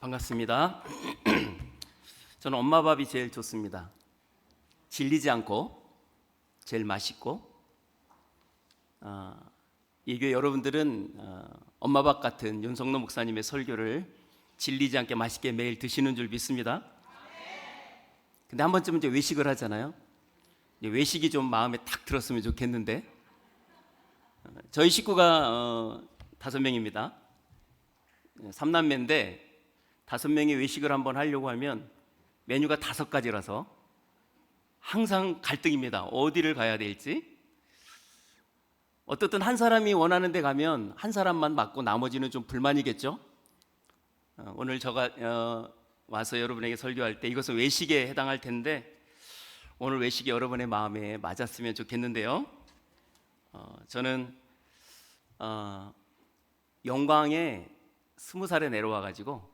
반갑습니다. 저는 엄마 밥이 제일 좋습니다. 질리지 않고 제일 맛있고, 이 교회 여러분들은 엄마 밥 같은 윤성노 목사님의 설교를 질리지 않게 맛있게 매일 드시는 줄 믿습니다. 근데 한 번쯤은 이제 외식을 하잖아요. 외식이 좀 마음에 탁 들었으면 좋겠는데, 저희 식구가 5명입니다. 3남매인데 5명이 외식을 한번 하려고 하면 메뉴가 5가지라서 항상 갈등입니다. 어디를 가야 될지. 어떻든 한 사람이 원하는 데 가면 한 사람만 맞고 나머지는 좀 불만이겠죠. 오늘 제가 와서 여러분에게 설교할 때 이것은 외식에 해당할 텐데, 오늘 외식이 여러분의 마음에 맞았으면 좋겠는데요. 저는 영광에 20살에 내려와가지고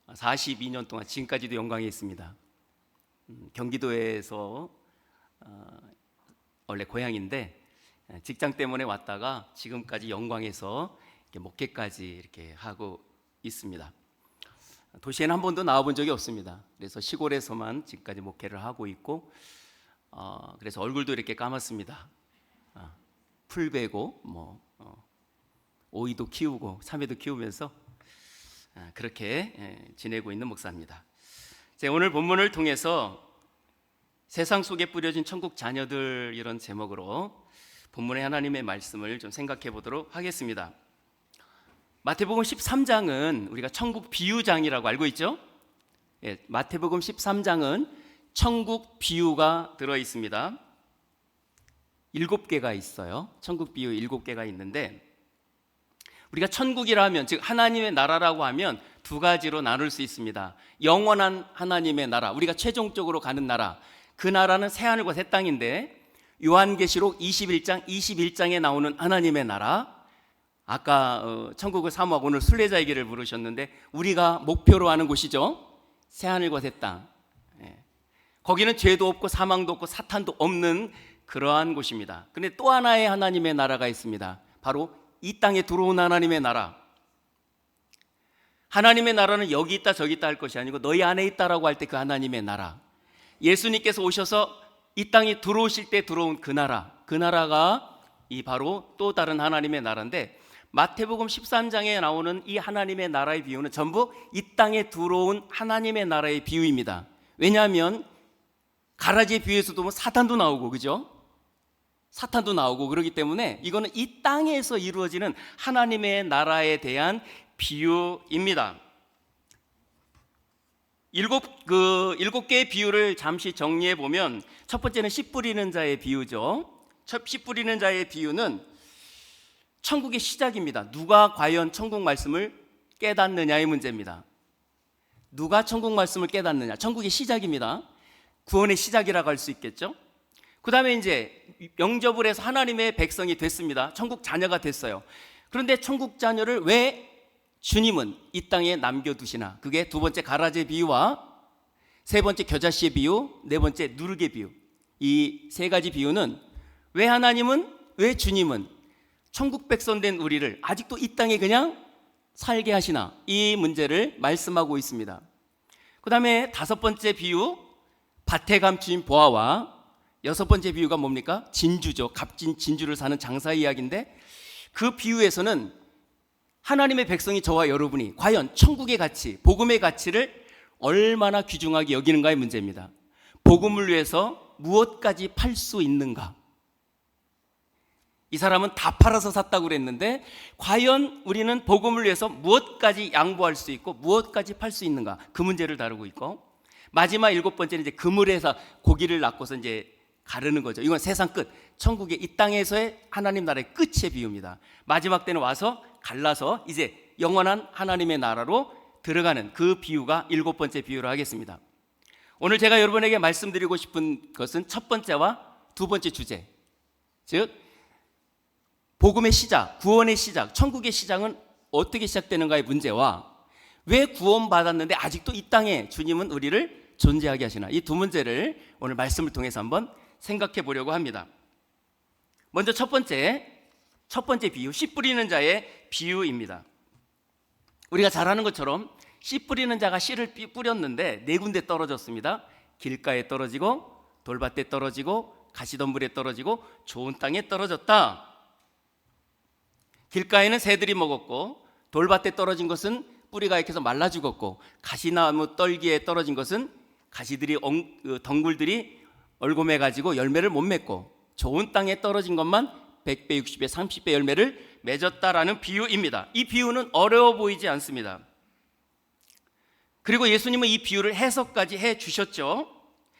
42년 동안 지금까지도 영광에 있습니다. 경기도에서 원래 고향인데 직장 때문에 왔다가 지금까지 영광에서 이렇게 목회까지 이렇게 하고 있습니다. 도시에는 한 번도 나와본 적이 없습니다. 그래서 시골에서만 지금까지 목회를 하고 있고, 그래서 얼굴도 이렇게 까맣습니다. 풀 베고 오이도 키우고 참외도 키우면서 그렇게 지내고 있는 목사입니다. 오늘 본문을 통해서 세상 속에 뿌려진 천국 자녀들, 이런 제목으로 본문의 하나님의 말씀을 좀 생각해 보도록 하겠습니다. 마태복음 13장은 우리가 천국 비유장이라고 알고 있죠? 마태복음 13장은 천국 비유가 들어 있습니다. 7개가 있어요. 천국 비유 7개가 있는데, 우리가 천국이라 하면, 즉 하나님의 나라라고 하면 2가지로 나눌 수 있습니다. 영원한 하나님의 나라, 우리가 최종적으로 가는 나라, 그 나라는 새하늘과 새 땅인데, 요한계시록 21장에 나오는 하나님의 나라, 아까 천국을 사모하고 오늘 순례자의 길을 부르셨는데 우리가 목표로 하는 곳이죠. 새하늘과 새 땅. 거기는 죄도 없고 사망도 없고 사탄도 없는 그러한 곳입니다. 그런데 또 하나의 하나님의 나라가 있습니다. 바로 이 땅에 들어온 하나님의 나라. 하나님의 나라는 여기 있다 저기 있다 할 것이 아니고 너희 안에 있다라고 할 때 그 하나님의 나라, 예수님께서 오셔서 이 땅에 들어오실 때 들어온 그 나라, 그 나라가 이 바로 또 다른 하나님의 나라인데, 마태복음 13장에 나오는 이 하나님의 나라의 비유는 전부 이 땅에 들어온 하나님의 나라의 비유입니다. 왜냐하면 가라지의 비유에서도 사탄도 나오고, 그죠? 사탄도 나오고 그러기 때문에 이거는 이 땅에서 이루어지는 하나님의 나라에 대한 비유입니다. 7개의 비유를 잠시 정리해 보면, 첫 번째는 씨 뿌리는 자의 비유죠. 씨 뿌리는 자의 비유는 천국의 시작입니다. 누가 과연 천국 말씀을 깨닫느냐의 문제입니다. 누가 천국 말씀을 깨닫느냐, 천국의 시작입니다. 구원의 시작이라고 할 수 있겠죠. 그 다음에 이제 영접을 해서 하나님의 백성이 됐습니다. 천국 자녀가 됐어요. 그런데 천국 자녀를 왜 주님은 이 땅에 남겨두시나? 그게 2번째 가라지의 비유와 3번째 겨자씨의 비유, 4번째 누룩의 비유. 이 3가지 비유는 왜 하나님은, 왜 주님은 천국 백성 된 우리를 아직도 이 땅에 그냥 살게 하시나, 이 문제를 말씀하고 있습니다. 그 다음에 5번째 비유, 밭에 감춘 보화와 6번째 비유가 뭡니까? 진주죠. 값진 진주를 사는 장사 이야기인데, 그 비유에서는 하나님의 백성이, 저와 여러분이 과연 천국의 가치, 복음의 가치를 얼마나 귀중하게 여기는가의 문제입니다. 복음을 위해서 무엇까지 팔 수 있는가? 이 사람은 다 팔아서 샀다고 그랬는데, 과연 우리는 복음을 위해서 무엇까지 양보할 수 있고 무엇까지 팔 수 있는가? 그 문제를 다루고 있고, 마지막 7번째는 이제 그물에서 고기를 낚고서 이제 가르는 거죠. 이건 세상 끝, 천국의 이 땅에서의 하나님 나라의 끝의 비유입니다. 마지막 때는 와서 갈라서 이제 영원한 하나님의 나라로 들어가는 그 비유가 7번째 비유로 하겠습니다. 오늘 제가 여러분에게 말씀드리고 싶은 것은 첫 번째와 2번째 주제, 즉 복음의 시작, 구원의 시작, 천국의 시작은 어떻게 시작되는가의 문제와 왜 구원받았는데 아직도 이 땅에 주님은 우리를 존재하게 하시나, 이 두 문제를 오늘 말씀을 통해서 한번 생각해 보려고 합니다. 먼저 첫 번째 비유, 씨 뿌리는 자의 비유입니다. 우리가 잘 아는 것처럼 씨 뿌리는 자가 씨를 뿌렸는데 네 군데 떨어졌습니다. 길가에 떨어지고 돌밭에 떨어지고 가시덤불에 떨어지고 좋은 땅에 떨어졌다. 길가에는 새들이 먹었고 돌밭에 떨어진 것은 뿌리가 약해서 말라 죽었고 가시나무 떨기에 떨어진 것은 가시들이 덩굴들이 얼고매 가지고 열매를 못 맺고 좋은 땅에 떨어진 것만 100배, 60배, 30배 열매를 맺었다라는 비유입니다. 이 비유는 어려워 보이지 않습니다. 그리고 예수님은 이 비유를 해석까지 해 주셨죠.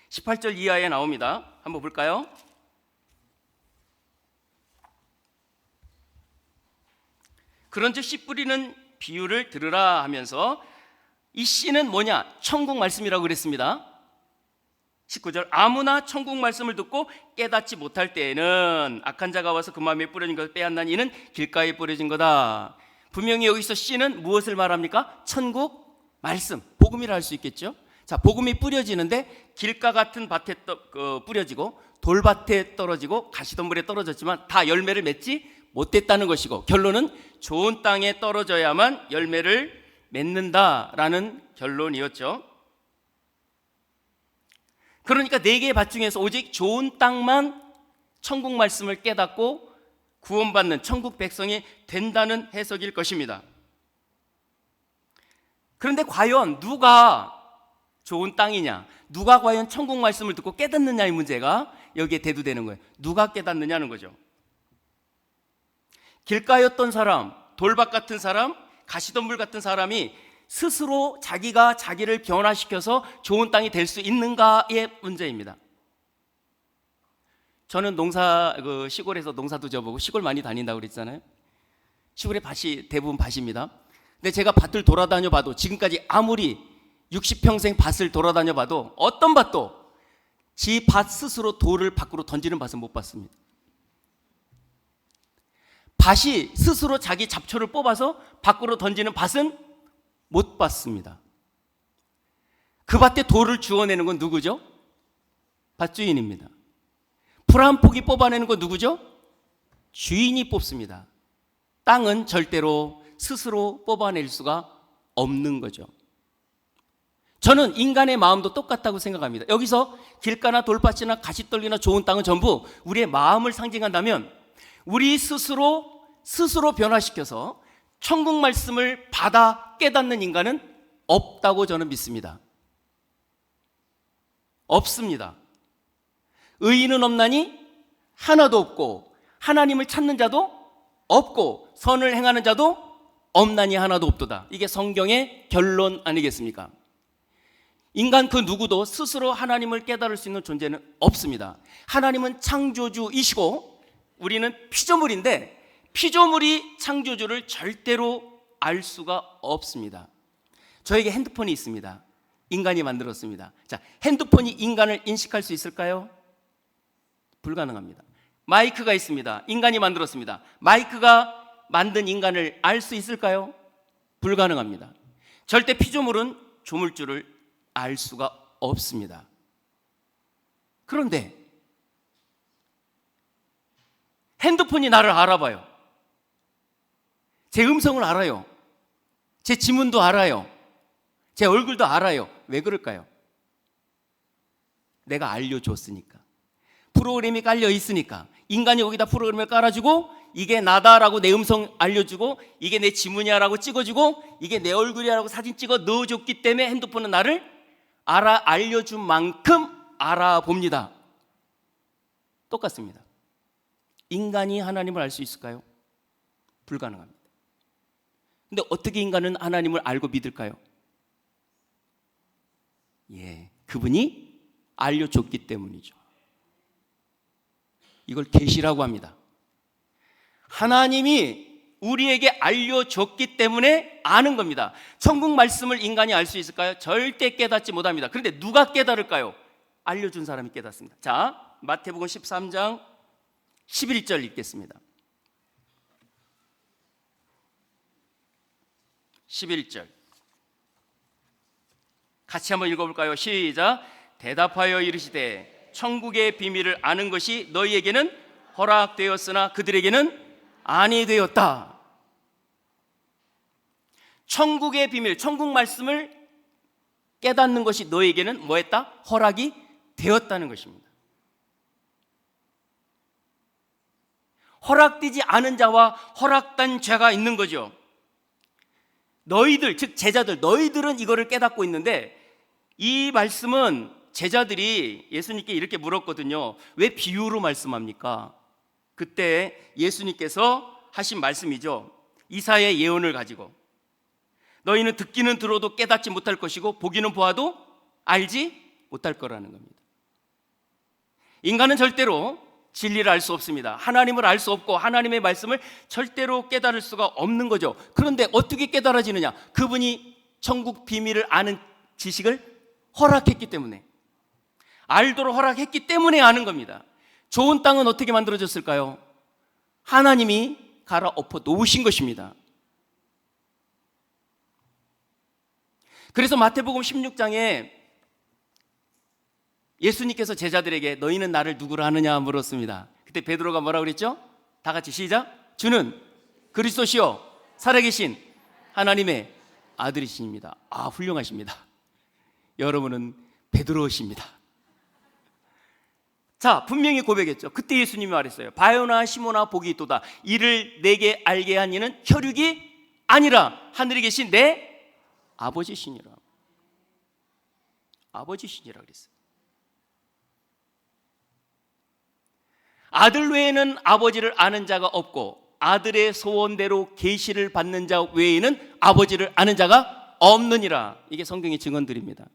18절 이하에 나옵니다. 한번 볼까요? 그런즉 씨 뿌리는 비유를 들으라 하면서 이 씨는 뭐냐? 천국 말씀이라고 그랬습니다. 19절 아무나 천국 말씀을 듣고 깨닫지 못할 때에는 악한 자가 와서 그 마음에 뿌려진 것을 빼앗나니 이는 길가에 뿌려진 거다. 분명히 여기서 씨는 무엇을 말합니까? 천국 말씀, 복음이라 할 수 있겠죠. 자, 복음이 뿌려지는데 길가 같은 밭에 뿌려지고 돌밭에 떨어지고 가시덤불에 떨어졌지만 다 열매를 맺지 못했다는 것이고 결론은 좋은 땅에 떨어져야만 열매를 맺는다라는 결론이었죠. 그러니까 네 개의 밭 중에서 오직 좋은 땅만 천국 말씀을 깨닫고 구원받는 천국 백성이 된다는 해석일 것입니다. 그런데 과연 누가 좋은 땅이냐, 누가 과연 천국 말씀을 듣고 깨닫느냐의 문제가 여기에 대두되는 거예요. 누가 깨닫느냐는 거죠. 길가였던 사람, 돌밭 같은 사람, 가시덤불 같은 사람이 스스로 자기가 자기를 변화시켜서 좋은 땅이 될 수 있는가의 문제입니다. 저는 시골에서 농사도 져보고 시골 많이 다닌다고 그랬잖아요. 시골의 밭이 대부분 밭입니다. 근데 제가 밭을 돌아다녀 봐도 지금까지 아무리 60평생 밭을 돌아다녀 봐도 어떤 밭도 지 밭 스스로 돌을 밖으로 던지는 밭은 못 봤습니다. 밭이 스스로 자기 잡초를 뽑아서 밖으로 던지는 밭은 못 봤습니다. 그 밭에 돌을 주워내는 건 누구죠? 밭주인입니다. 풀 한 포기 뽑아내는 건 누구죠? 주인이 뽑습니다. 땅은 절대로 스스로 뽑아낼 수가 없는 거죠. 저는 인간의 마음도 똑같다고 생각합니다. 여기서 길가나 돌밭이나 가시떨기나 좋은 땅은 전부 우리의 마음을 상징한다면 우리 스스로 변화시켜서 천국 말씀을 받아 깨닫는 인간은 없다고 저는 믿습니다. 없습니다. 의인은 없나니 하나도 없고 하나님을 찾는 자도 없고 선을 행하는 자도 없나니 하나도 없도다. 이게 성경의 결론 아니겠습니까? 인간 그 누구도 스스로 하나님을 깨달을 수 있는 존재는 없습니다. 하나님은 창조주이시고 우리는 피조물인데 피조물이 창조주를 절대로 알 수가 없습니다. 저에게 핸드폰이 있습니다. 인간이 만들었습니다. 자, 핸드폰이 인간을 인식할 수 있을까요? 불가능합니다. 마이크가 있습니다. 인간이 만들었습니다. 마이크가 만든 인간을 알 수 있을까요? 불가능합니다. 절대 피조물은 조물주를 알 수가 없습니다. 그런데 핸드폰이 나를 알아봐요. 제 음성을 알아요. 제 지문도 알아요. 제 얼굴도 알아요. 왜 그럴까요? 내가 알려줬으니까. 프로그램이 깔려 있으니까. 인간이 거기다 프로그램을 깔아주고 이게 나다라고 내 음성 알려주고 이게 내 지문이야라고 찍어주고 이게 내 얼굴이야라고 사진 찍어 넣어줬기 때문에 핸드폰은 나를 알려준 만큼 알아봅니다. 똑같습니다. 인간이 하나님을 알 수 있을까요? 불가능합니다. 근데 어떻게 인간은 하나님을 알고 믿을까요? 그분이 알려줬기 때문이죠. 이걸 계시라고 합니다. 하나님이 우리에게 알려줬기 때문에 아는 겁니다. 천국 말씀을 인간이 알 수 있을까요? 절대 깨닫지 못합니다. 그런데 누가 깨달을까요? 알려준 사람이 깨닫습니다. 자, 마태복음 13장 11절 읽겠습니다. 11절 같이 한번 읽어볼까요? 시작. 대답하여 이르시되 천국의 비밀을 아는 것이 너희에게는 허락되었으나 그들에게는 아니 되었다. 천국의 비밀, 천국 말씀을 깨닫는 것이 너에게는 뭐했다? 허락이 되었다는 것입니다. 허락되지 않은 자와 허락된 죄가 있는 거죠. 너희들, 즉 제자들, 너희들은 이거를 깨닫고 있는데, 이 말씀은 제자들이 예수님께 이렇게 물었거든요. 왜 비유로 말씀합니까? 그때 예수님께서 하신 말씀이죠. 이사야의 예언을 가지고 너희는 듣기는 들어도 깨닫지 못할 것이고 보기는 보아도 알지 못할 거라는 겁니다. 인간은 절대로 진리를 알 수 없습니다. 하나님을 알 수 없고 하나님의 말씀을 절대로 깨달을 수가 없는 거죠. 그런데 어떻게 깨달아지느냐? 그분이 천국 비밀을 아는 지식을 허락했기 때문에, 알도록 허락했기 때문에 아는 겁니다. 좋은 땅은 어떻게 만들어졌을까요? 하나님이 갈아엎어 놓으신 것입니다. 그래서 마태복음 16장에 예수님께서 제자들에게 너희는 나를 누구로 하느냐 물었습니다. 그때 베드로가 뭐라고 그랬죠? 다 같이 시작. 주는 그리스도시요 살아계신 하나님의 아들이십니다. 아, 훌륭하십니다. 여러분은 베드로십니다. 자, 분명히 고백했죠. 그때 예수님이 말했어요. 바요나 시모나 복이 있도다. 이를 내게 알게 한 이는 혈육이 아니라 하늘에 계신 내 아버지시니라. 아버지시니라 그랬어요. 아들 외에는 아버지를 아는 자가 없고 아들의 소원대로 계시를 받는 자 외에는 아버지를 아는 자가 없느니라. 이게 성경의 증언들입니다.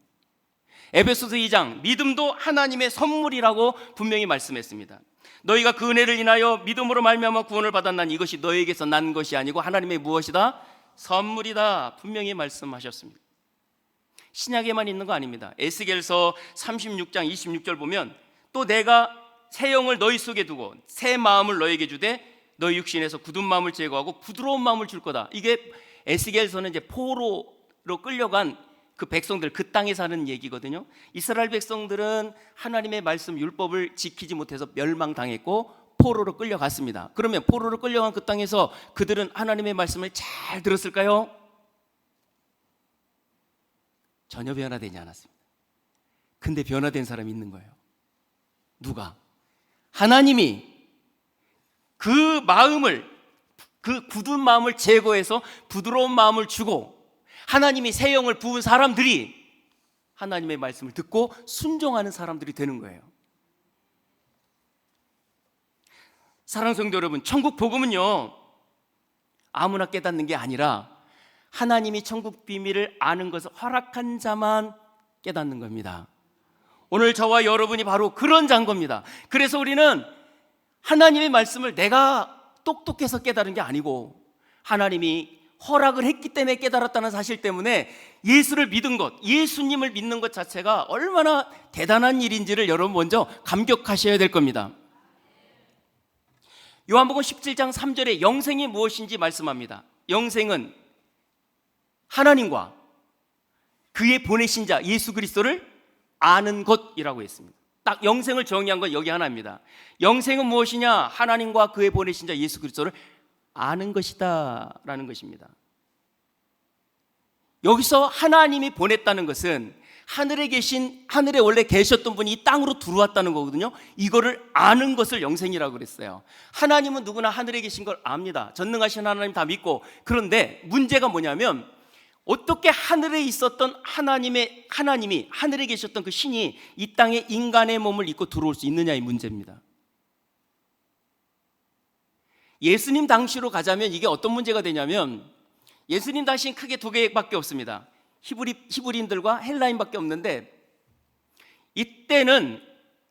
에베소서 2장, 믿음도 하나님의 선물이라고 분명히 말씀했습니다. 너희가 그 은혜를 인하여 믿음으로 말미암아 구원을 받았나니 이것이 너희에게서 난 것이 아니고 하나님의 무엇이다? 선물이다. 분명히 말씀하셨습니다. 신약에만 있는 거 아닙니다. 에스겔서 36장 26절 보면 또 내가 새 영을 너희 속에 두고 새 마음을 너희에게 주되 너희 육신에서 굳은 마음을 제거하고 부드러운 마음을 줄 거다. 이게 에스겔서는 이제 포로로 끌려간 그 백성들, 그 땅에 사는 얘기거든요. 이스라엘 백성들은 하나님의 말씀 율법을 지키지 못해서 멸망당했고 포로로 끌려갔습니다. 그러면 포로로 끌려간 그 땅에서 그들은 하나님의 말씀을 잘 들었을까요? 전혀 변화되지 않았습니다. 근데 변화된 사람이 있는 거예요. 누가? 하나님이 그 마음을, 그 굳은 마음을 제거해서 부드러운 마음을 주고 하나님이 새 영을 부은 사람들이 하나님의 말씀을 듣고 순종하는 사람들이 되는 거예요. 사랑하는 성도 여러분, 천국 복음은요 아무나 깨닫는 게 아니라 하나님이 천국 비밀을 아는 것을 허락한 자만 깨닫는 겁니다. 오늘 저와 여러분이 바로 그런 자인 겁니다. 그래서 우리는 하나님의 말씀을 내가 똑똑해서 깨달은 게 아니고 하나님이 허락을 했기 때문에 깨달았다는 사실 때문에 예수를 믿은 것, 예수님을 믿는 것 자체가 얼마나 대단한 일인지를 여러분 먼저 감격하셔야 될 겁니다. 요한복음 17장 3절에 영생이 무엇인지 말씀합니다. 영생은 하나님과 그의 보내신 자 예수 그리스도를 아는 것이라고 했습니다. 딱 영생을 정의한 건 여기 하나입니다. 영생은 무엇이냐? 하나님과 그의 보내신 자 예수 그리스도를 아는 것이다 라는 것입니다. 여기서 하나님이 보냈다는 것은 하늘에 원래 계셨던 분이 이 땅으로 들어왔다는 거거든요. 이거를 아는 것을 영생이라고 그랬어요. 하나님은 누구나 하늘에 계신 걸 압니다. 전능하신 하나님 다 믿고. 그런데 문제가 뭐냐면 어떻게 하늘에 있었던 하나님이 하늘에 계셨던 그 신이 이 땅에 인간의 몸을 입고 들어올 수 있느냐의 문제입니다. 예수님 당시로 가자면 이게 어떤 문제가 되냐면 예수님 당시는 크게 두 개밖에 없습니다. 히브리인들과 헬라인밖에 없는데 이때는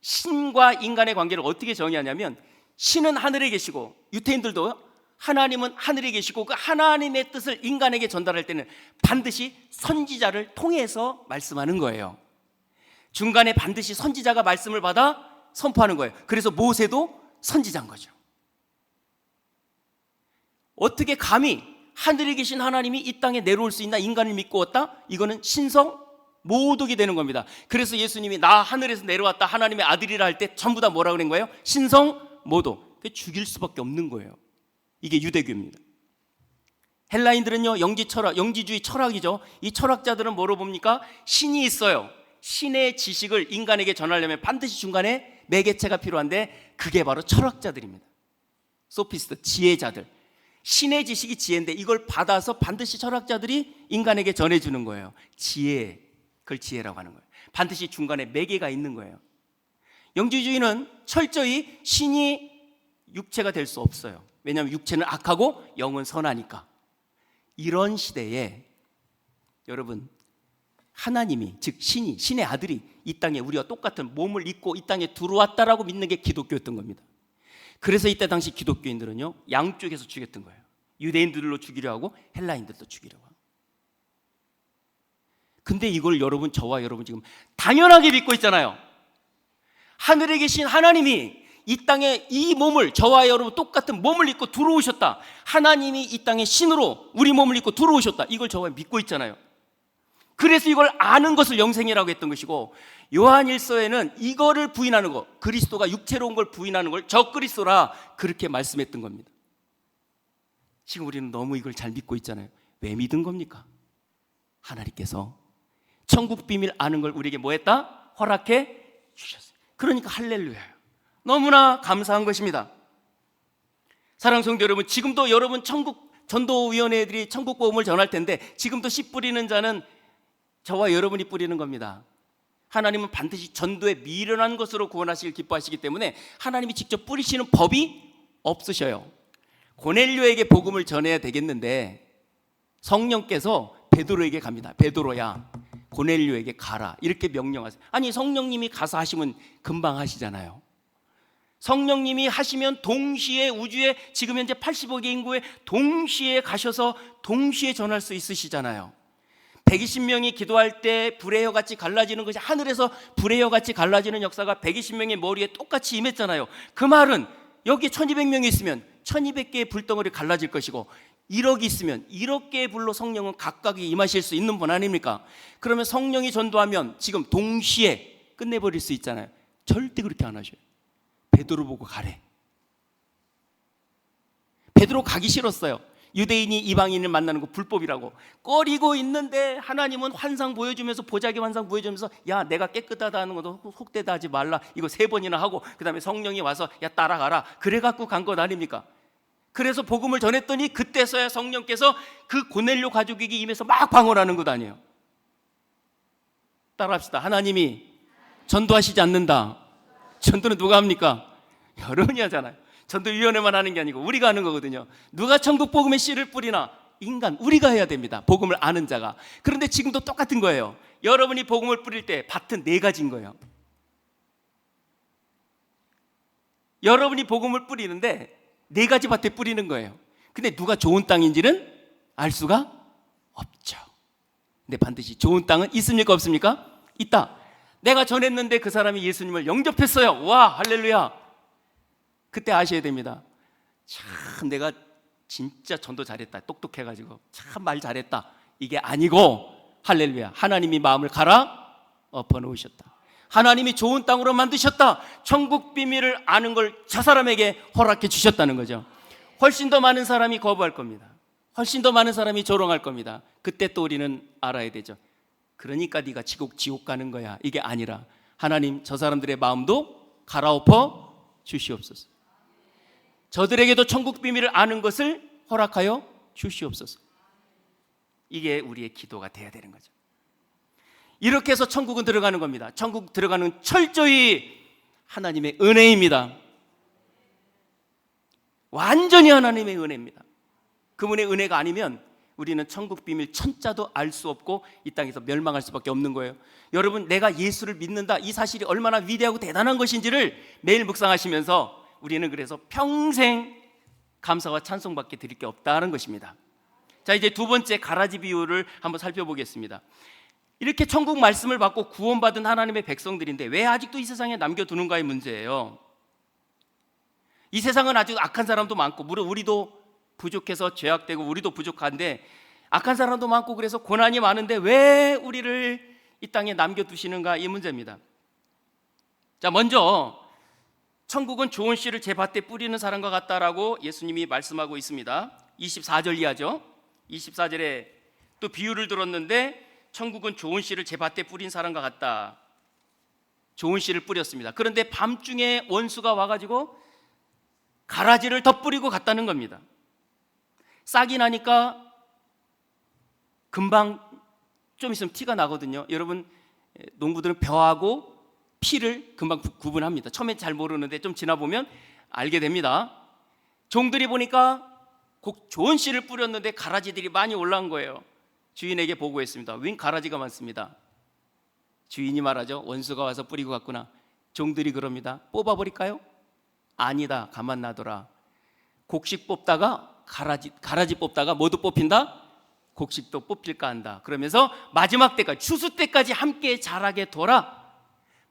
신과 인간의 관계를 어떻게 정의하냐면 신은 하늘에 계시고 유대인들도 하나님은 하늘에 계시고 그 하나님의 뜻을 인간에게 전달할 때는 반드시 선지자를 통해서 말씀하는 거예요. 중간에 반드시 선지자가 말씀을 받아 선포하는 거예요. 그래서 모세도 선지자인 거죠. 어떻게 감히 하늘에 계신 하나님이 이 땅에 내려올 수 있나? 인간을 믿고 왔다? 이거는 신성 모독이 되는 겁니다. 그래서 예수님이 나 하늘에서 내려왔다 하나님의 아들이라 할 때 전부 다 뭐라고 그런 거예요? 신성 모독. 죽일 수밖에 없는 거예요. 이게 유대교입니다. 헬라인들은요, 영지주의 철학이죠. 이 철학자들은 뭐로 봅니까? 신이 있어요. 신의 지식을 인간에게 전하려면 반드시 중간에 매개체가 필요한데 그게 바로 철학자들입니다. 소피스트, 지혜자들. 신의 지식이 지혜인데 이걸 받아서 반드시 철학자들이 인간에게 전해주는 거예요. 지혜, 그걸 지혜라고 하는 거예요. 반드시 중간에 매개가 있는 거예요. 영지주의는 철저히 신이 육체가 될 수 없어요. 왜냐하면 육체는 악하고 영은 선하니까. 이런 시대에 여러분, 하나님이, 즉 신의 아들이 이 땅에 우리와 똑같은 몸을 입고 이 땅에 들어왔다라고 믿는 게 기독교였던 겁니다. 그래서 이때 당시 기독교인들은요, 양쪽에서 죽였던 거예요. 유대인들로 죽이려 하고 헬라인들도 죽이려고 하고. 근데 이걸 여러분, 저와 여러분 지금 당연하게 믿고 있잖아요. 하늘에 계신 하나님이 이 땅에 이 몸을, 저와 여러분 똑같은 몸을 입고 들어오셨다. 하나님이 이 땅에 신으로 우리 몸을 입고 들어오셨다. 이걸 저와 믿고 있잖아요. 그래서 이걸 아는 것을 영생이라고 했던 것이고, 요한일서에는 이거를 부인하는 것, 그리스도가 육체로 온 걸 부인하는 걸 적그리스도라 그렇게 말씀했던 겁니다. 지금 우리는 너무 이걸 잘 믿고 있잖아요. 왜 믿은 겁니까? 하나님께서 천국 비밀 아는 걸 우리에게 뭐 했다? 허락해 주셨어요. 그러니까 할렐루야예요. 너무나 감사한 것입니다. 사랑하는 성도 여러분, 지금도 여러분 천국 전도위원회들이 천국 복음을 전할 텐데 지금도 씨 뿌리는 자는 저와 여러분이 뿌리는 겁니다. 하나님은 반드시 전도에 미련한 것으로 구원하시길 기뻐하시기 때문에 하나님이 직접 뿌리시는 법이 없으셔요. 고넬료에게 복음을 전해야 되겠는데 성령께서 베드로에게 갑니다. 베드로야, 고넬료에게 가라, 이렇게 명령하세요. 아니, 성령님이 가서 하시면 금방 하시잖아요. 성령님이 하시면 동시에 우주에 지금 현재 80억의 인구에 동시에 가셔서 동시에 전할 수 있으시잖아요. 120명이 기도할 때 불의 혀같이 갈라지는 것이, 하늘에서 불의 혀같이 갈라지는 역사가 120명의 머리에 똑같이 임했잖아요. 그 말은 여기 1200명이 있으면 1200개의 불덩어리 갈라질 것이고 1억이 있으면 1억 개의 불로 성령은 각각이 임하실 수 있는 분 아닙니까? 그러면 성령이 전도하면 지금 동시에 끝내버릴 수 있잖아요. 절대 그렇게 안 하셔요. 베드로 보고 가래. 베드로 가기 싫었어요. 유대인이 이방인을 만나는 거 불법이라고 꺼리고 있는데 하나님은 환상 보여주면서, 보자기 환상 보여주면서, 야, 내가 깨끗하다 하는 것도 속되다 하지 말라, 이거 3번이나 하고 그 다음에 성령이 와서 야, 따라가라, 그래갖고 간 것 아닙니까? 그래서 복음을 전했더니 그때서야 성령께서 그 고넬료 가족에게 임해서 막 방언하는 것 아니에요. 따라합시다. 하나님이 전도하시지 않는다. 전도는 누가 합니까? 여러분이 하잖아요. 전도위원회만 하는 게 아니고 우리가 하는 거거든요. 누가 천국 복음의 씨를 뿌리나? 인간, 우리가 해야 됩니다. 복음을 아는 자가. 그런데 지금도 똑같은 거예요. 여러분이 복음을 뿌릴 때 밭은 4가지인 거예요. 여러분이 복음을 뿌리는데 4가지 밭에 뿌리는 거예요. 근데 누가 좋은 땅인지는 알 수가 없죠. 근데 반드시 좋은 땅은 있습니까, 없습니까? 있다. 내가 전했는데 그 사람이 예수님을 영접했어요. 와, 할렐루야. 그때 아셔야 됩니다. 참 내가 진짜 전도 잘했다, 똑똑해가지고 참 말 잘했다, 이게 아니고, 할렐루야, 하나님이 마음을 갈아 엎어놓으셨다. 하나님이 좋은 땅으로 만드셨다. 천국 비밀을 아는 걸 저 사람에게 허락해 주셨다는 거죠. 훨씬 더 많은 사람이 거부할 겁니다. 훨씬 더 많은 사람이 조롱할 겁니다. 그때 또 우리는 알아야 되죠. 그러니까 네가 지옥 가는 거야, 이게 아니라 하나님 저 사람들의 마음도 갈아엎어 주시옵소서. 저들에게도 천국 비밀을 아는 것을 허락하여 주시옵소서. 이게 우리의 기도가 돼야 되는 거죠. 이렇게 해서 천국은 들어가는 겁니다. 천국 들어가는 철저히 하나님의 은혜입니다. 완전히 하나님의 은혜입니다. 그분의 은혜가 아니면 우리는 천국 비밀 천자도 알 수 없고 이 땅에서 멸망할 수밖에 없는 거예요. 여러분, 내가 예수를 믿는다, 이 사실이 얼마나 위대하고 대단한 것인지를 매일 묵상하시면서 우리는 그래서 평생 감사와 찬송밖에 드릴 게 없다는 것입니다. 자, 이제 두 번째 가라지 비유를 한번 살펴보겠습니다. 이렇게 천국 말씀을 받고 구원받은 하나님의 백성들인데 왜 아직도 이 세상에 남겨두는가의 문제예요. 이 세상은 아주 악한 사람도 많고, 물론 우리도 부족해서 죄악되고 우리도 부족한데 악한 사람도 많고, 그래서 고난이 많은데 왜 우리를 이 땅에 남겨두시는가, 이 문제입니다. 자, 먼저 천국은 좋은 씨를 제 밭에 뿌리는 사람과 같다라고 예수님이 말씀하고 있습니다. 24절 이하죠. 24절에 또 비유를 들었는데 천국은 좋은 씨를 제 밭에 뿌린 사람과 같다. 좋은 씨를 뿌렸습니다. 그런데 밤중에 원수가 와가지고 가라지를 덧뿌리고 갔다는 겁니다. 싹이 나니까 금방 좀 있으면 티가 나거든요. 여러분, 농부들은 벼하고 피를 금방 구분합니다. 처음에 잘 모르는데 좀 지나보면 알게 됩니다. 종들이 보니까 좋은 씨를 뿌렸는데 가라지들이 많이 올라온 거예요. 주인에게 보고했습니다. 웬 가라지가 많습니다. 주인이 말하죠. 원수가 와서 뿌리고 갔구나. 종들이 그럽니다. 뽑아버릴까요? 아니다. 가만 놔둬라. 곡식 뽑다가 가라지 뽑다가 모두 뽑힌다? 곡식도 뽑힐까 한다. 그러면서 마지막 때까지, 추수 때까지 함께 자라게 둬라.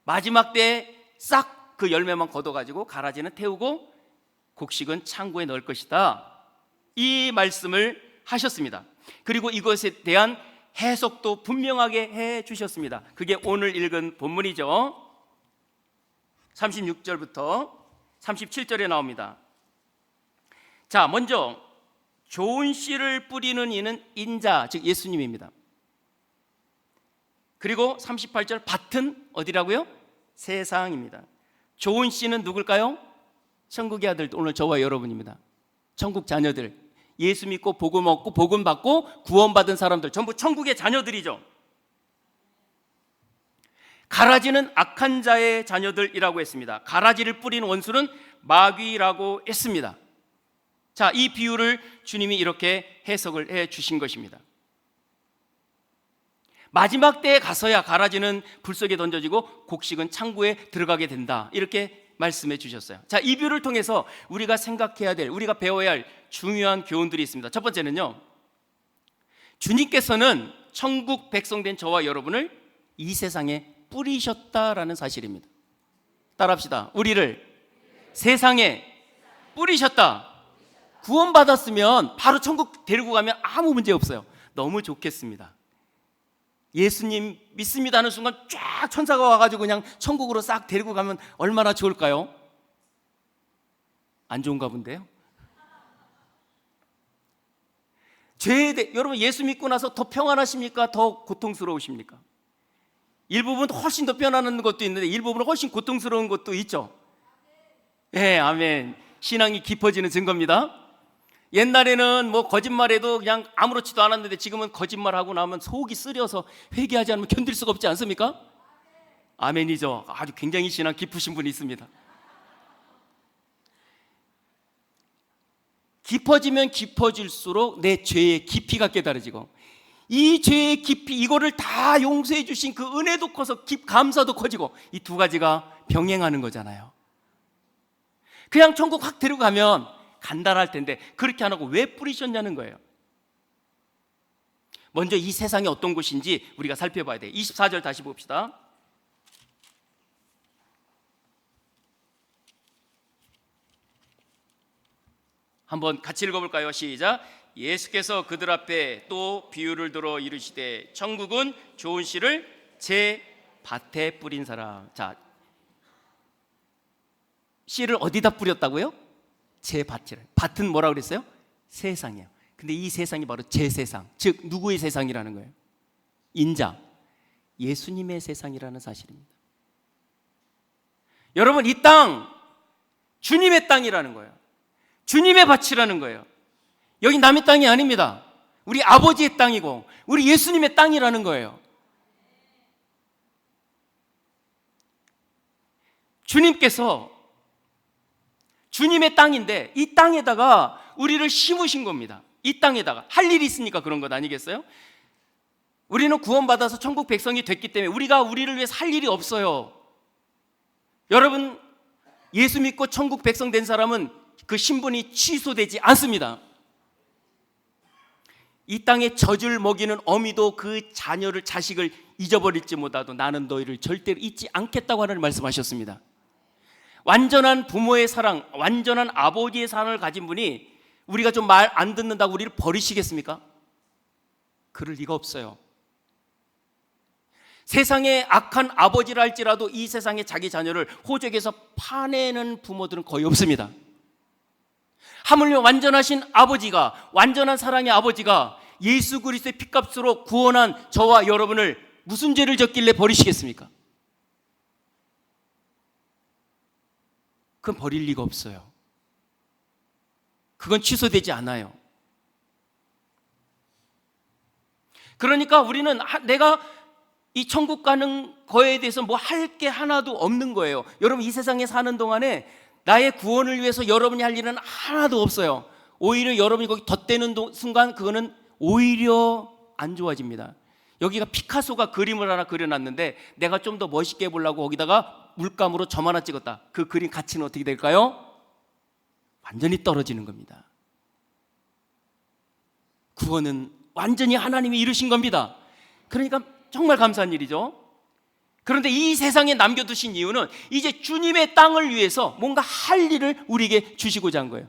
마지막 때에 싹 그 열매만 걷어가지고 가라지는 태우고 곡식은 창고에 넣을 것이다. 이 말씀을 하셨습니다. 그리고 이것에 대한 해석도 분명하게 해 주셨습니다. 그게 오늘 읽은 본문이죠. 36절부터 37절에 나옵니다. 자, 먼저 좋은 씨를 뿌리는 이는 인자, 즉 예수님입니다. 그리고 38절 밭은 어디라고요? 세상입니다. 좋은 씨는 누굴까요? 천국의 아들, 오늘 저와 여러분입니다. 천국 자녀들, 예수 믿고 복음 얻고 복음 받고 구원받은 사람들, 전부 천국의 자녀들이죠. 가라지는 악한 자의 자녀들이라고 했습니다. 가라지를 뿌리는 원수는 마귀라고 했습니다. 자, 이 비유를 주님이 이렇게 해석을 해 주신 것입니다. 마지막 때에 가서야 가라지는 불 속에 던져지고 곡식은 창고에 들어가게 된다. 이렇게 말씀해 주셨어요. 자, 이 비유를 통해서 우리가 생각해야 될, 우리가 배워야 할 중요한 교훈들이 있습니다. 첫 번째는요, 주님께서는 천국 백성된 저와 여러분을 이 세상에 뿌리셨다라는 사실입니다. 따라합시다. 우리를 세상에 뿌리셨다. 구원받았으면 바로 천국 데리고 가면 아무 문제 없어요. 너무 좋겠습니다. 예수님 믿습니다 하는 순간 쫙 천사가 와가지고 그냥 천국으로 싹 데리고 가면 얼마나 좋을까요? 안 좋은가 본데요. 여러분, 예수 믿고 나서 더 평안하십니까? 더 고통스러우십니까? 일부분 훨씬 더 편안한 것도 있는데 일부분 훨씬 고통스러운 것도 있죠. 네, 아멘. 신앙이 깊어지는 증거입니다. 옛날에는 뭐 거짓말해도 그냥 아무렇지도 않았는데 지금은 거짓말하고 나면 속이 쓰려서 회개하지 않으면 견딜 수가 없지 않습니까? 아멘이죠. 아주 굉장히 신앙 깊으신 분이 있습니다. 깊어지면 깊어질수록 내 죄의 깊이가 깨달아지고, 이 죄의 깊이, 이거를 다 용서해 주신 그 은혜도 커서 감사도 커지고, 이 두 가지가 병행하는 거잖아요. 그냥 천국 확 데려가면 간단할 텐데 그렇게 안 하고 왜 뿌리셨냐는 거예요. 먼저 이 세상이 어떤 곳인지 우리가 살펴봐야 돼요. 24절 다시 봅시다. 한번 같이 읽어볼까요? 시작. 예수께서 그들 앞에 또 비유를 들어 이르시되 천국은 좋은 씨를 제 밭에 뿌린 사람. 자, 씨를 어디다 뿌렸다고요? 제 밭을. 밭은 뭐라고 그랬어요? 세상이에요. 근데 이 세상이 바로 제 세상, 즉 누구의 세상이라는 거예요? 인자, 예수님의 세상이라는 사실입니다. 여러분, 이 땅 주님의 땅이라는 거예요. 주님의 밭이라는 거예요. 여기 남의 땅이 아닙니다. 우리 아버지의 땅이고 우리 예수님의 땅이라는 거예요. 주님께서 주님의 땅인데 이 땅에다가 우리를 심으신 겁니다. 이 땅에다가 할 일이 있으니까 그런 것 아니겠어요? 우리는 구원받아서 천국 백성이 됐기 때문에 우리가 우리를 위해서 할 일이 없어요. 여러분, 예수 믿고 천국 백성 된 사람은 그 신분이 취소되지 않습니다. 이 땅에 젖을 먹이는 어미도 그 자식을 잊어버릴지 못하도 나는 너희를 절대로 잊지 않겠다고 하나님 말씀하셨습니다. 완전한 부모의 사랑, 완전한 아버지의 사랑을 가진 분이 우리가 좀 말 안 듣는다고 우리를 버리시겠습니까? 그럴 리가 없어요. 세상에 악한 아버지라 할지라도 이 세상에 자기 자녀를 호적에서 파내는 부모들은 거의 없습니다. 하물며 완전하신 아버지가, 완전한 사랑의 아버지가 예수 그리스도의 피값으로 구원한 저와 여러분을 무슨 죄를 졌길래 버리시겠습니까? 그건 버릴 리가 없어요. 그건 취소되지 않아요. 그러니까 우리는 내가 이 천국 가는 거에 대해서 뭐 할 게 하나도 없는 거예요. 여러분, 이 세상에 사는 동안에 나의 구원을 위해서 여러분이 할 일은 하나도 없어요. 오히려 여러분이 거기 덧대는 순간 그거는 오히려 안 좋아집니다. 여기가 피카소가 그림을 하나 그려놨는데 내가 좀 더 멋있게 보려고 거기다가 물감으로 점 하나 찍었다. 그 그림 가치는 어떻게 될까요? 완전히 떨어지는 겁니다. 구원은 완전히 하나님이 이루신 겁니다. 그러니까 정말 감사한 일이죠. 그런데 이 세상에 남겨두신 이유는 이제 주님의 땅을 위해서 뭔가 할 일을 우리에게 주시고자 한 거예요.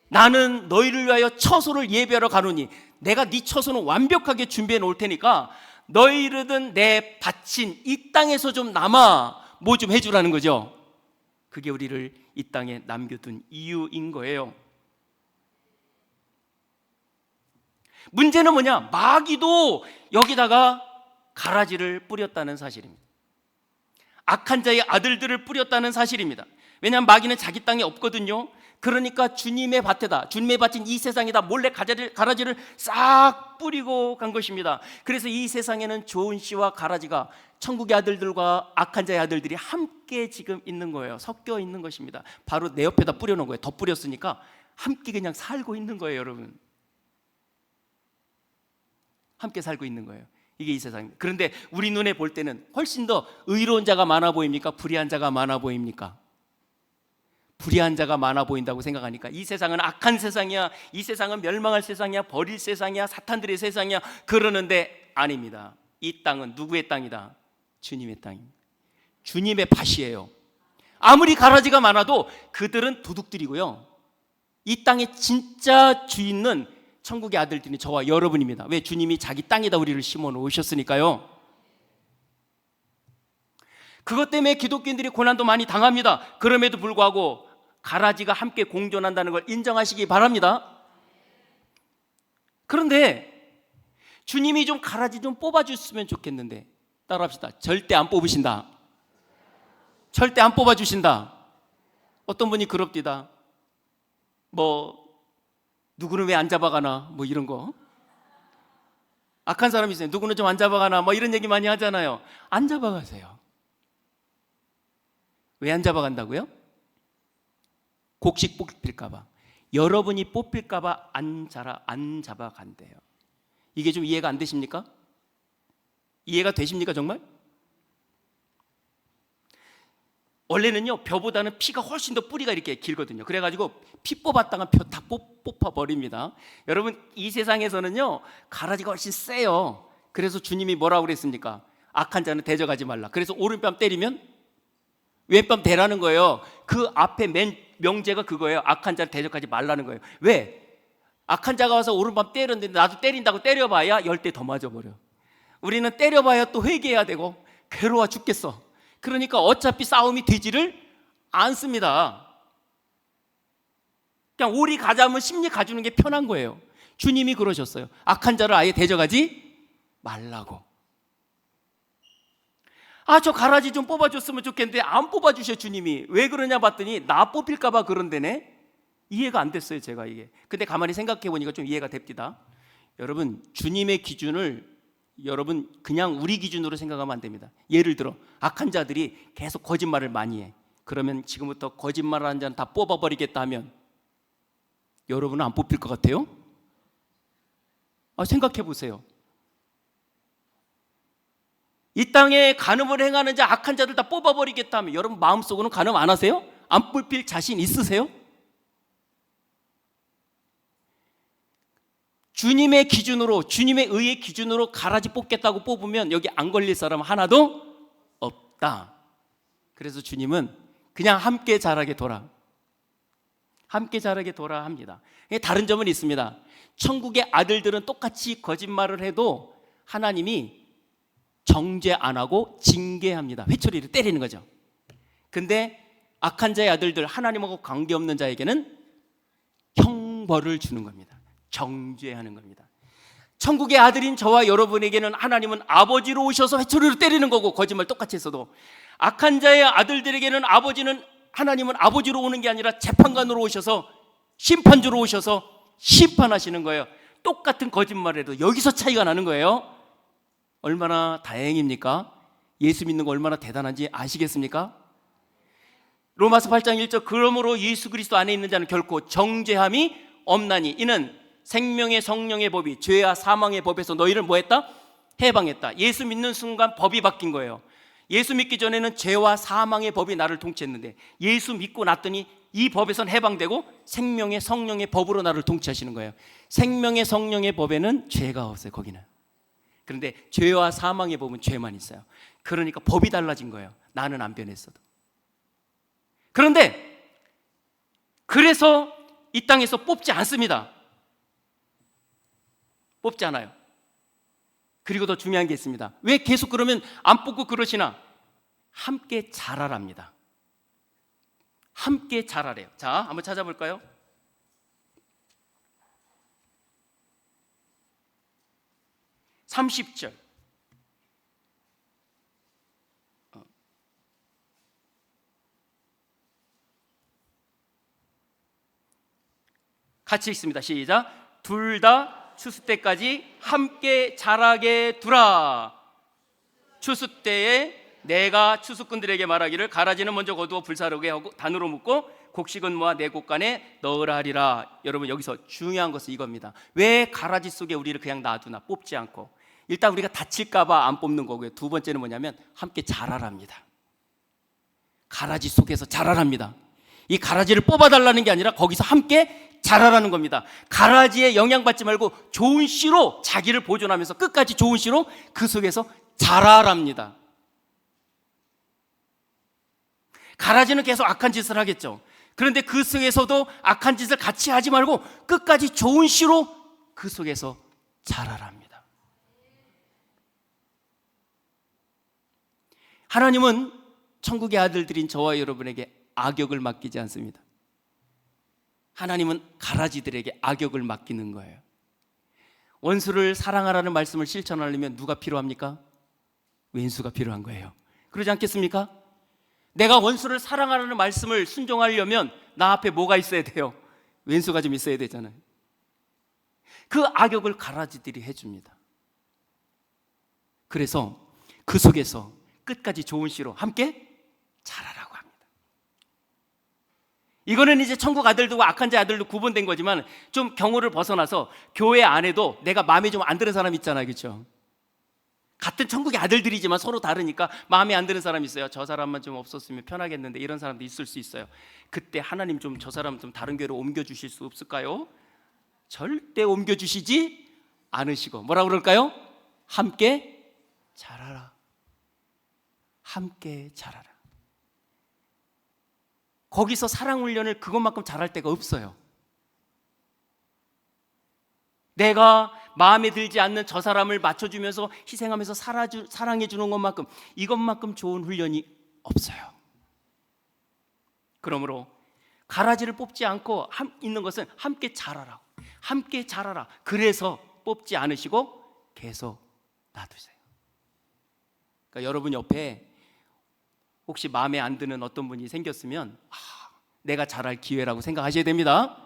나는 너희를 위하여 처소를 예비하러 가노니 내가 네 처소는 완벽하게 준비해 놓을 테니까 너희들은 내 바친 이 땅에서 좀 남아 뭐 좀 해주라는 거죠. 그게 우리를 이 땅에 남겨둔 이유인 거예요. 문제는 뭐냐? 마귀도 여기다가 가라지를 뿌렸다는 사실입니다. 악한 자의 아들들을 뿌렸다는 사실입니다. 왜냐하면 마귀는 자기 땅에 없거든요. 그러니까 주님의 밭에다, 주님의 밭인 이 세상에다 몰래 가라지를 싹 뿌리고 간 것입니다. 그래서 이 세상에는 좋은 씨와 가라지가 천국의 아들들과 악한 자의 아들들이 함께 지금 있는 거예요. 섞여 있는 것입니다. 바로 내 옆에다 뿌려놓은 거예요. 더 뿌렸으니까 함께 그냥 살고 있는 거예요, 여러분. 함께 살고 있는 거예요. 이게 이 세상입니다. 그런데 우리 눈에 볼 때는 훨씬 더 의로운 자가 많아 보입니까? 불의한 자가 많아 보입니까? 불의한 자가 많아 보인다고 생각하니까 이 세상은 악한 세상이야, 이 세상은 멸망할 세상이야, 버릴 세상이야, 사탄들의 세상이야 그러는데 아닙니다. 이 땅은 누구의 땅이다? 주님의 땅입니다. 주님의 밭이에요. 아무리 가라지가 많아도 그들은 도둑들이고요, 이 땅의 진짜 주인은 천국의 아들들이 저와 여러분입니다. 왜? 주님이 자기 땅에다 우리를 심어 놓으셨으니까요. 그것 때문에 기독교인들이 고난도 많이 당합니다. 그럼에도 불구하고 가라지가 함께 공존한다는 걸 인정하시기 바랍니다. 그런데 주님이 좀 가라지 좀 뽑아주셨으면 좋겠는데, 따라합시다. 절대 안 뽑으신다. 절대 안 뽑아주신다. 어떤 분이 그럽디다. 누구는 왜 안 잡아가나 뭐 이런 거. 악한 사람이 있어요. 누구는 좀 안 잡아가나 뭐 이런 얘기 많이 하잖아요. 안 잡아가세요. 왜 안 잡아간다고요? 곡식 뽑힐까봐. 여러분이 뽑힐까봐 안 잡아간대요. 이게 좀 이해가 안 되십니까? 이해가 되십니까 정말? 원래는요, 벼보다는 피가 훨씬 더 뿌리가 이렇게 길거든요. 그래가지고 피 뽑았다가 벼 다 뽑아버립니다. 여러분, 이 세상에서는요 가라지가 훨씬 세요. 그래서 주님이 뭐라고 그랬습니까? 악한 자는 대적하지 말라. 그래서 오른뺨 때리면 왼뺨 대라는 거예요. 그 앞에 맨 명제가 그거예요. 악한 자를 대적하지 말라는 거예요. 왜? 악한 자가 와서 오른밤 때렸는데 나도 때린다고 때려봐야 10대 더 맞아버려. 우리는 때려봐야 또 회개해야 되고 괴로워 죽겠어. 그러니까 어차피 싸움이 되지를 않습니다. 그냥 오리 가자면 심리 가주는 게 편한 거예요. 주님이 그러셨어요. 악한 자를 아예 대적하지 말라고. 저 가라지 좀 뽑아줬으면 좋겠는데 안 뽑아주셔 주님이. 왜 그러냐 봤더니 나 뽑힐까봐 그런데네. 이해가 안 됐어요 제가 이게. 근데 가만히 생각해 보니까 좀 이해가 됩니다. 여러분, 주님의 기준을 여러분 그냥 우리 기준으로 생각하면 안 됩니다. 예를 들어 악한 자들이 계속 거짓말을 많이 해. 그러면 지금부터 거짓말하는 자는 다 뽑아버리겠다 하면 여러분은 안 뽑힐 것 같아요? 생각해 보세요. 이 땅에 간음을 행하는 자, 악한 자들 다 뽑아버리겠다 하면 여러분 마음속으로는 간음 안 하세요? 안 뽑힐 자신 있으세요? 주님의 기준으로, 주님의 의의 기준으로 가라지 뽑겠다고 뽑으면 여기 안 걸릴 사람 하나도 없다. 그래서 주님은 그냥 함께 자라게 둬라. 함께 자라게 둬라 합니다. 다른 점은 있습니다. 천국의 아들들은 똑같이 거짓말을 해도 하나님이 정죄 안 하고 징계합니다. 회초리를 때리는 거죠. 근데 악한 자의 아들들, 하나님하고 관계없는 자에게는 형벌을 주는 겁니다. 정죄하는 겁니다. 천국의 아들인 저와 여러분에게는 하나님은 아버지로 오셔서 회초리로 때리는 거고, 거짓말 똑같이 했어도 악한 자의 아들들에게는 하나님은 아버지로 오는 게 아니라 재판관으로 오셔서, 심판주로 오셔서 심판하시는 거예요. 똑같은 거짓말에도 여기서 차이가 나는 거예요. 얼마나 다행입니까? 예수 믿는 거 얼마나 대단한지 아시겠습니까? 로마서 8장 1절, 그러므로 예수 그리스도 안에 있는 자는 결코 정죄함이 없나니 이는 생명의 성령의 법이 죄와 사망의 법에서 너희를 뭐했다? 해방했다. 예수 믿는 순간 법이 바뀐 거예요. 예수 믿기 전에는 죄와 사망의 법이 나를 통치했는데, 예수 믿고 났더니 이 법에선 해방되고 생명의 성령의 법으로 나를 통치하시는 거예요. 생명의 성령의 법에는 죄가 없어요, 거기는. 그런데 죄와 사망의 법은 죄만 있어요. 그러니까 법이 달라진 거예요. 나는 안 변했어도. 그런데 그래서 이 땅에서 뽑지 않습니다. 뽑지 않아요. 그리고 더 중요한 게 있습니다. 왜 계속 그러면 안 뽑고 그러시나? 함께 자라랍니다. 함께 자라래요. 자, 한번 찾아볼까요? (30절) 같이 읽습니다. 시작. 둘 다 추수 때까지 함께 자라게 두라. 추수 때에 내가 추수꾼들에게 말하기를 가라지는 먼저 거두어 불사르게 하고 단으로 묶고 곡식은 모아 내 곳간에 넣으라 하리라. 여러분, 여기서 중요한 것은 이겁니다. 왜 가라지 속에 우리를 그냥 놔두나, 뽑지 않고? 일단 우리가 다칠까 봐 안 뽑는 거고요. 두 번째는 뭐냐면 함께 자라랍니다. 가라지 속에서 자라랍니다. 이 가라지를 뽑아달라는 게 아니라 거기서 함께 자라라는 겁니다. 가라지에 영향받지 말고 좋은 씨로 자기를 보존하면서 끝까지 좋은 씨로 그 속에서 자라랍니다. 가라지는 계속 악한 짓을 하겠죠. 그런데 그 속에서도 악한 짓을 같이 하지 말고 끝까지 좋은 씨로 그 속에서 자라랍니다. 하나님은 천국의 아들들인 저와 여러분에게 악역을 맡기지 않습니다. 하나님은 가라지들에게 악역을 맡기는 거예요. 원수를 사랑하라는 말씀을 실천하려면 누가 필요합니까? 왼수가 필요한 거예요. 그러지 않겠습니까? 내가 원수를 사랑하라는 말씀을 순종하려면 나 앞에 뭐가 있어야 돼요? 왼수가 좀 있어야 되잖아요. 그 악역을 가라지들이 해줍니다. 그래서 그 속에서 끝까지 좋은 씨로 함께 자라라고 합니다. 이거는 이제 천국 아들들과 악한 자 아들도 구분된 거지만, 좀 경우를 벗어나서 교회 안에도 내가 마음에 좀 안 드는 사람 있잖아요, 그렇죠? 같은 천국의 아들들이지만 서로 다르니까 마음에 안 드는 사람이 있어요. 저 사람만 좀 없었으면 편하겠는데, 이런 사람도 있을 수 있어요. 그때 하나님 좀 저 사람 좀 다른 교회로 옮겨주실 수 없을까요? 절대 옮겨주시지 않으시고 뭐라고 그럴까요? 함께 자라라. 함께 자라라. 거기서 사랑 훈련을 그것만큼 잘할 데가 없어요. 내가 마음에 들지 않는 저 사람을 맞춰주면서 희생하면서 사랑해 주는 것만큼, 이것만큼 좋은 훈련이 없어요. 그러므로 가라지를 뽑지 않고 있는 것은 함께 자라라. 함께 자라라. 그래서 뽑지 않으시고 계속 놔두세요. 그러니까 여러분 옆에 혹시 마음에 안 드는 어떤 분이 생겼으면 내가 잘할 기회라고 생각하셔야 됩니다.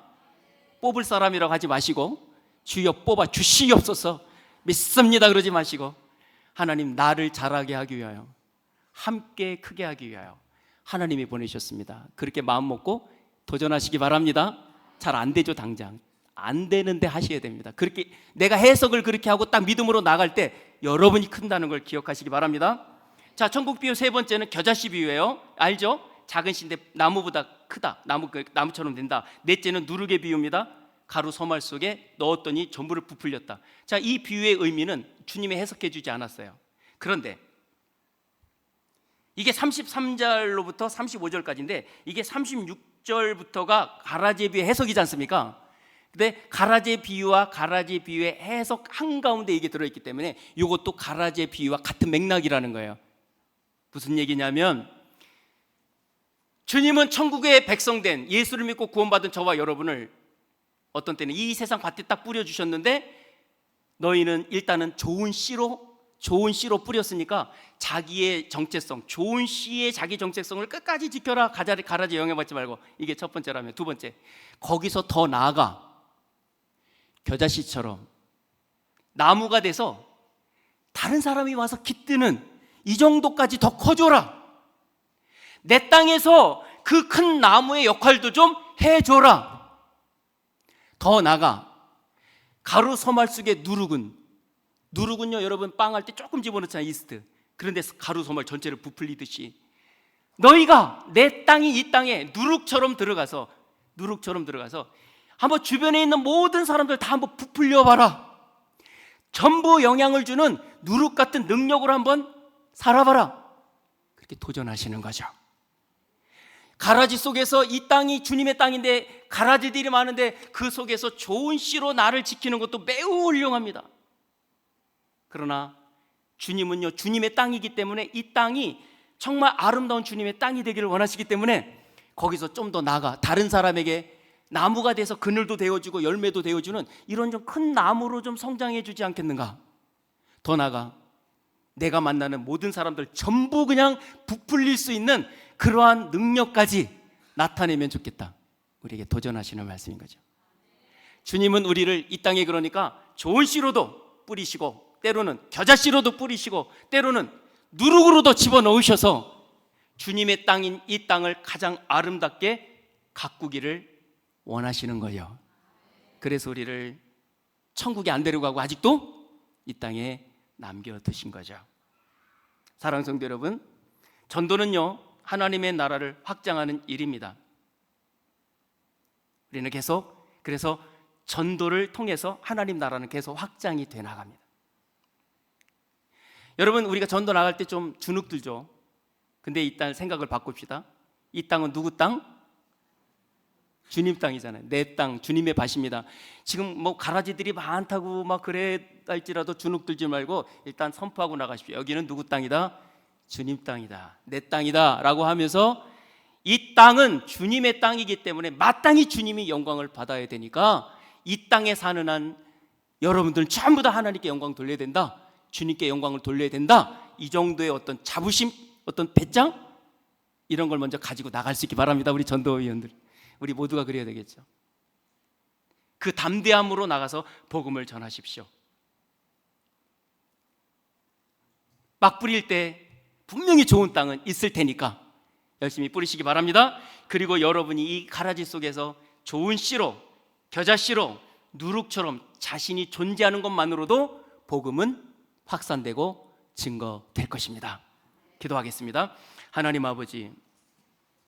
뽑을 사람이라고 하지 마시고, 주여 뽑아 주시옵소서 믿습니다 그러지 마시고, 하나님 나를 잘하게 하기 위하여, 함께 크게 하기 위하여 하나님이 보내셨습니다. 그렇게 마음 먹고 도전하시기 바랍니다. 잘 안 되죠. 당장 안 되는데 하셔야 됩니다. 그렇게 내가 해석을 그렇게 하고 딱 믿음으로 나갈 때 여러분이 큰다는 걸 기억하시기 바랍니다. 자, 천국 비유 세 번째는 겨자씨 비유예요. 알죠? 작은 씨인데 나무보다 크다. 나무처럼 된다. 넷째는 누룩의 비유입니다. 가루 소말 속에 넣었더니 전부를 부풀렸다. 자, 이 비유의 의미는 주님이 해석해 주지 않았어요. 그런데 이게 33절로부터 35절까지인데 이게 36절부터가 가라지의 비유의 해석이지 않습니까? 근데 가라지의 비유와 가라지 비유의 해석 한가운데 이게 들어있기 때문에 이것도 가라지의 비유와 같은 맥락이라는 거예요. 무슨 얘기냐면, 주님은 천국의 백성된, 예수를 믿고 구원받은 저와 여러분을 어떤 때는 이 세상 밭에 딱 뿌려주셨는데, 너희는 일단은 좋은 씨로 뿌렸으니까 자기의 정체성, 좋은 씨의 자기 정체성을 끝까지 지켜라. 가라지 영향받지 말고. 이게 첫 번째라면, 두 번째, 거기서 더 나아가 겨자씨처럼 나무가 돼서 다른 사람이 와서 깃드는 이 정도까지 더 커줘라. 내 땅에서 그 큰 나무의 역할도 좀 해줘라. 더 나아가 가루 소말 속에 누룩은요 여러분, 빵할 때 조금 집어넣잖아요, 이스트. 그런데 가루 소말 전체를 부풀리듯이 너희가 내 땅이 이 땅에 누룩처럼 들어가서 한번 주변에 있는 모든 사람들 다 한번 부풀려 봐라. 전부 영향을 주는 누룩 같은 능력으로 한번 살아봐라. 그렇게 도전하시는 거죠. 가라지 속에서, 이 땅이 주님의 땅인데 가라지들이 많은데 그 속에서 좋은 씨로 나를 지키는 것도 매우 훌륭합니다. 그러나 주님은요, 주님의 땅이기 때문에 이 땅이 정말 아름다운 주님의 땅이 되기를 원하시기 때문에 거기서 좀 더 나아가 다른 사람에게 나무가 돼서 그늘도 되어주고 열매도 되어주는 이런 좀 큰 나무로 좀 성장해 주지 않겠는가. 더 나아가 내가 만나는 모든 사람들 전부 그냥 부풀릴 수 있는 그러한 능력까지 나타내면 좋겠다. 우리에게 도전하시는 말씀인 거죠. 주님은 우리를 이 땅에 그러니까 좋은 씨로도 뿌리시고, 때로는 겨자씨로도 뿌리시고, 때로는 누룩으로도 집어넣으셔서 주님의 땅인 이 땅을 가장 아름답게 가꾸기를 원하시는 거예요. 그래서 우리를 천국에 안 데려가고 아직도 이 땅에 남겨두신 거죠. 사랑하는 성도 여러분, 전도는요 하나님의 나라를 확장하는 일입니다. 우리는 계속, 그래서 전도를 통해서 하나님 나라는 계속 확장이 돼 나갑니다. 여러분, 우리가 전도 나갈 때 좀 주눅 들죠. 근데 일단 생각을 바꿉시다. 이 땅은 누구 땅? 주님 땅이잖아요. 내 땅, 주님의 밭입니다. 지금 뭐 가라지들이 많다고 막 그래 할지라도 주눅 들지 말고 일단 선포하고 나가십시오. 여기는 누구 땅이다? 주님 땅이다. 내 땅이다 라고 하면서 이 땅은 주님의 땅이기 때문에 마땅히 주님이 영광을 받아야 되니까 이 땅에 사는 한 여러분들은 전부 다 하나님께 영광 돌려야 된다. 주님께 영광을 돌려야 된다. 이 정도의 어떤 자부심, 어떤 배짱, 이런 걸 먼저 가지고 나갈 수 있기 바랍니다. 우리 전도위원들, 우리 모두가 그래야 되겠죠. 그 담대함으로 나가서 복음을 전하십시오. 막 뿌릴 때 분명히 좋은 땅은 있을 테니까 열심히 뿌리시기 바랍니다. 그리고 여러분이 이 가라지 속에서 좋은 씨로, 겨자씨로, 누룩처럼 자신이 존재하는 것만으로도 복음은 확산되고 증거될 것입니다. 기도하겠습니다. 하나님 아버지,